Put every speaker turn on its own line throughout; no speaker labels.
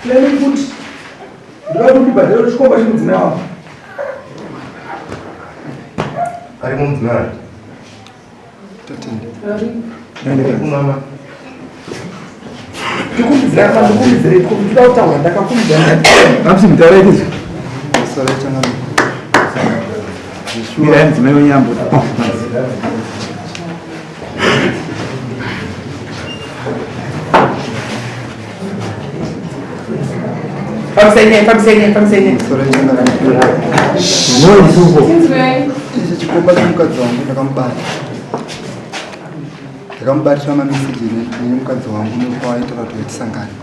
Lele Kuti. Ndikati ndibhadhela YeChikomba chimudzimai wako.
Ari mudzimai. Mama.
Ndikumbizira kana ndikumbizire ndikumbizira kutaura ndakakumbizira.
Apsi mutaura izvi. Sala changana. Mira mudzimai wenyambo.
Pamsenye.
Sala changana. No isuko. YeChikomba mukadzi wangu ndakamubatira mameseji nemukadzi wangu nekwaitira kuti tisangane.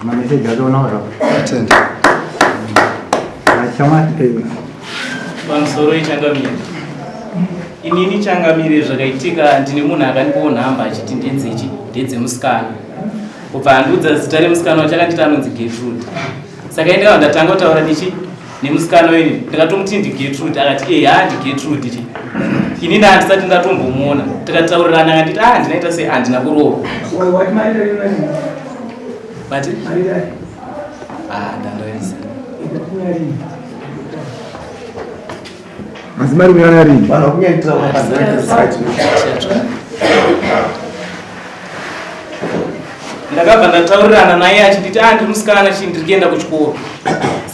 Mameseji azonaora atende achama
pamusoro ichangamire inini changamire zvakaitika ndine munhu akandipawo nhamba achiti ndedzemusikana kubva andiudza zita remusikana wacho akanditi anonzi Gertrude. Saka ndikava ndatanga kutaura nemusikana wenyu ndikatomuti ndiGertrude akati ndiGertrude chi inini handisati ndatombomuona tikataurirana akanditi ndinaita sei handina kurova bati ndandoisa
mazimari unyana rini
Bana kunyaitira
ndakabva ndataurirana naye achinditi ndiri musikana chi ndiri kuenda kuchikoro.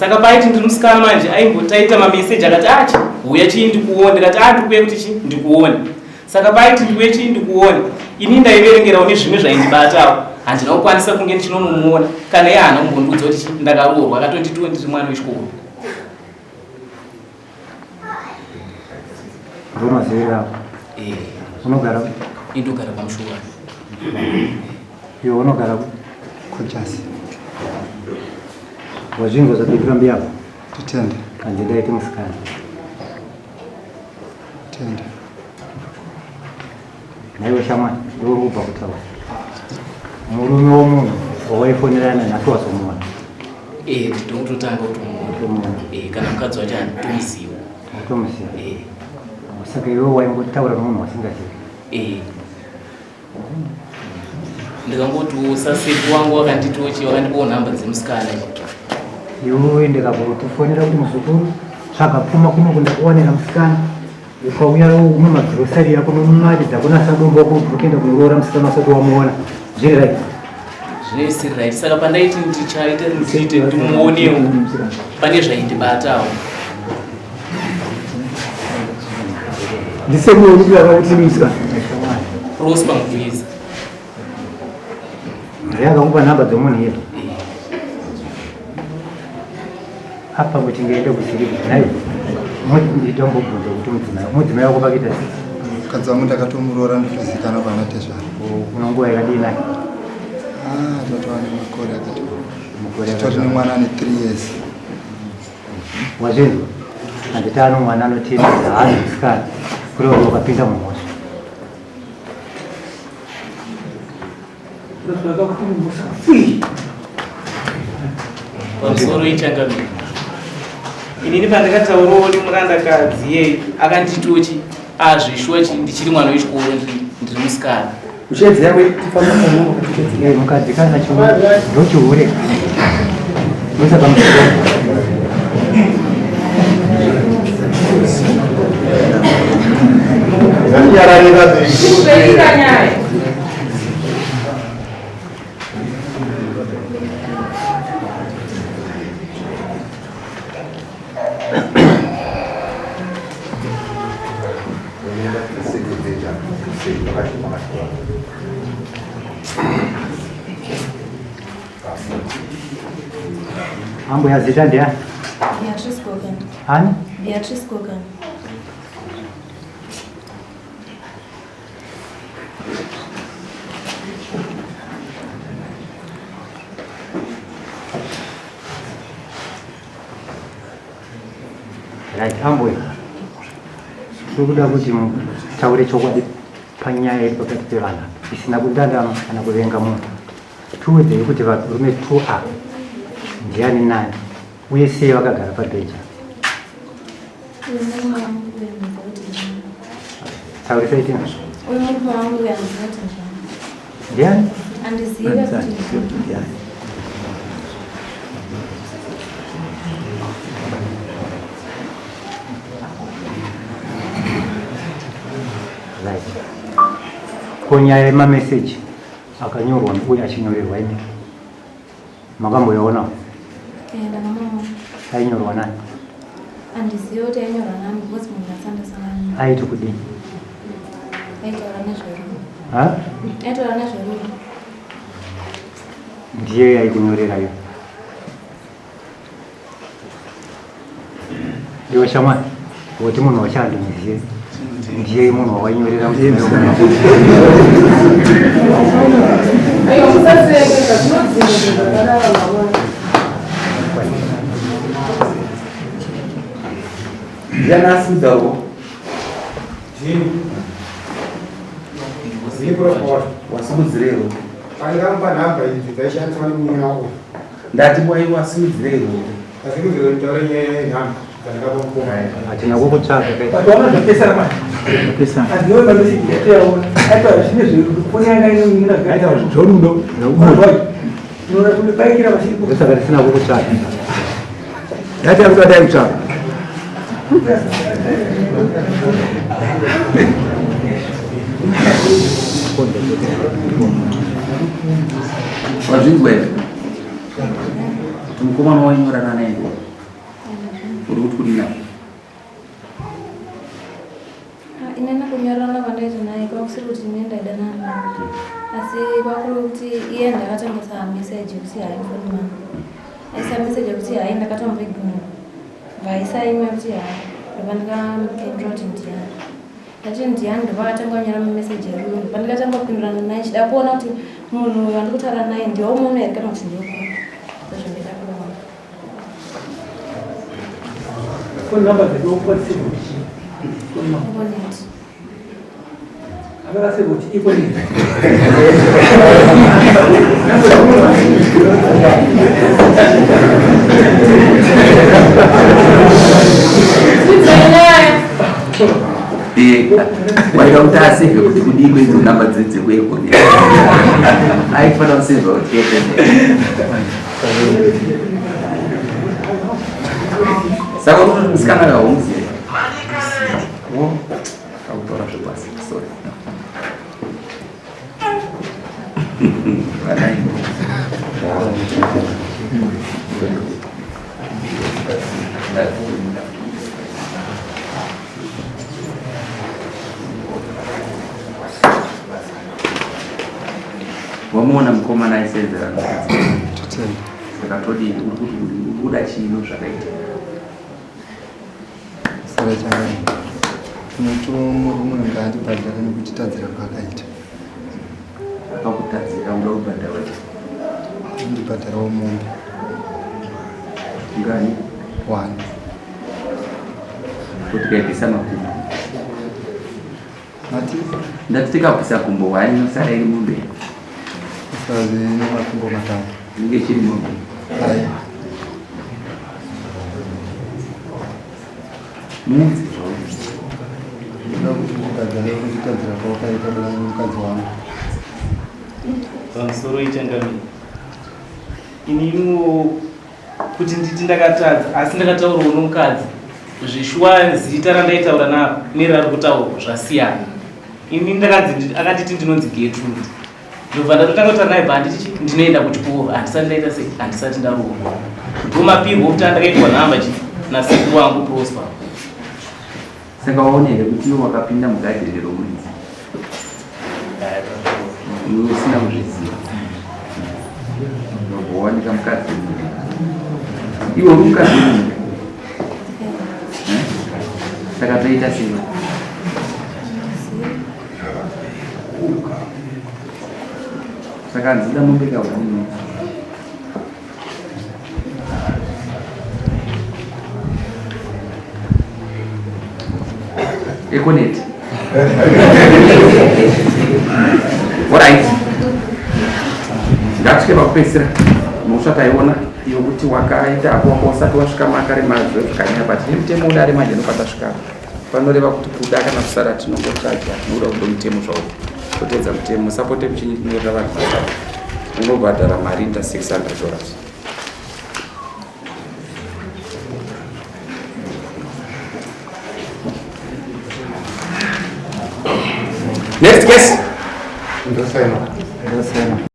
Saka paiti ndiri musikana manje aimbotaita mameseji akati uya chii ndikuone ndikati ndikuuye kuti chi ndikuone. Saka paiti ndiuye chii ndikuone ini ndaiverengerawo nezvimwe zvaindibatawo handina kukwanisa kunge ndichinonomuona kana iye haana kumbondiudza kuti chi ndakaroorwa akatonditiwo ndiri mwana wechikoro.
ndomazivira ako unogara
indogara pamushuwa
iwe unogara kuchasi wazvingo zvapindura mbi yako titende kandidaite musikana tende naiwe shamwani iwe uri kubva kutaura murume womunhu wawaifonerana nhasi wazomuona
nditototanga kutomuona kana mukadzi wacho handitomuziva
tomuziva saka iwe waingotaura nomunhu wasingazivi
ndikangotiwo saseku wangu wakanditochi wakandipawo nhamba dzemusikana
iwe ndikakutofonera kuti muzukuru zvakapfuma kuno kundakuwanira musikana ukauya mumagirosari yako nomumari dzakunasa dombo kuenda kunoroora musikana wasati wamuona zviri right
zviri siri right. Saka pandaiti ndichaite rutite ndimuonewo pane zvaindibatawo
ndisemuonikiraka kuti musikana
prosper mugwiza
ndayakakupa nhamba dzomunhu iye apa kuti ngaende kusiriva naye nditambobvunza kuti mudzimai wako pakita mukadzi wangu ndakatomuroora nditozikana panatezvaro kuna nguva yakadii naye tatova nemakore akati tori nemwana ane 3 years wazvinzwa handiti ano mwana anotenda haana musikana kureva wakapinda mumhosva
pamusoro ichangamira inini pandakataurawo nemurandakadzi yeyu akanditochi zvishuwa ndichiri mwana wechikoro ndiri musikana
mukadzi kana ndochihure musaka Ambo ya zita ndia?
Beatrice Gogan.
Ani?
Beatrice Gogan.
Right, ambo ya. Sukuda kuti mutaure chokwadi panyaya iri pakati pevana isina kudandama kana kuvenga munhu. Tuwedze kuti varume 2 ndiani nani uye sei vakagara pabheja Tauri saiti na. Ndiani? Kunyaya emameseji akanyorwa uye achinyorerwa ine makamboiona ainyorwa nani?
Andiziva kuti ainyorwa nani because munhu asandasangana
aiti kudini?
aitaura nezverudo.
Ha?
Aitaura nezverudo.
Ndiye aikunyorerayo? Iwe shamwari kuti munhu wachandimiziye ndiye munhu wakanyorera
Yanasidawo. Wasimudzirero.
Angamba namba idzi dzaishandiswa nemunhu wako.
Ndati mwai wasimudzirero.
Asimudzirero ntaura nyaya yenhamba kana kapamukoma.
atina kukutsvaga
But one of the pesa manje.
pesa
Adiwe balozi yetaona. Aita zvine zvirudo. Kuni yanga inominira gaita
zvorudo
Unoona kuti baikira vachiripo.
ndosaka tisina kukutsvaga ndati akuti adai kutsvaga
wazvinzwa here kuti mukomana wainyorana naye uri kuti kudina?
Inena kunyorana kwandaita naye kwakusiri kuti ine ndaida naye. Asi kwakuri kuti iye ndakatambisa meseji kuti haifoni mani. Aisa meseji kuti hai ndakatomba ignore. Vaisaimwe kuti hai ndopandikapindura kuti ndiyani. Ndati ndiyani ndopakatanga kunyora meseji yerudo. Pandikatanga kupindurana naye chida kuona kuti munhu wandikutaura naye ndiwo munhu here kana kuti ndiyoko. Ndozvandida kuona.
Phone number dzedokwatisa kuti.
Econet.
Akakase kuti Econet.
waida kuti asevhe kuti kudikwe idzo namba dzekuEconet aifanira kusevha kuti saka unoti musikana kaumuzive akutaura zvepasi sorry wamuona mukomana aisenzera saka todii uri kuda chino zvakaita
saka chakani tinotomurume ngaandibhadhara nekuti tadzira kwakaita
akakutadzira uda kubhadhara
ndibhadharawo mombe
ngani
1
kuti kaipisa makumbo
mati
ndati tikapisa kumbo 1 inosara iri mombe
sazi nemakumbo 5
inge chiri mombe
ai
mudzi
ndoda kuti ndibhadhare kuti tadzira kwakaita kuna mukadzi wangu
pamusoro ichangamiri ininiwo kuti nditi ndakatadza asi ndakataurawo nomukadzi zvishwa zita randaitaura naro nerari kutaurwa zvasiyana. Ini akanditi ndinonzi Gertrude ndobva ndatotanga kutaura naye bhanditi ndinoenda kuchikoro handisati ndaita sei handisati ndarohwa ndomapirwo kuti andakaitwa nhamba nasekuru wangu Prosper.
Saka waonere kuti iwe wakapinda mugadhiri romuridzi iwe usina kuzviziva ndokuwanika mukadzi iwe uri mukadzi wemunhu saka toita sei saka nzida mumbeka wanini Econet. Alright. Ngatisvike pakupedzisira musha taiona iwe zvokuti wakaita apo usati wasvika makaremazvo zvikanyanya but nemutemo uda ari manje nopata svikaro panoreva kuti kuda kana kusara tinongotsvaga tinoda kudo mutemo zvavo totedza mutemo musapote muchinyorera vanhu mazavo unobhadhara mari inda $600. Next case.
Ndosaina.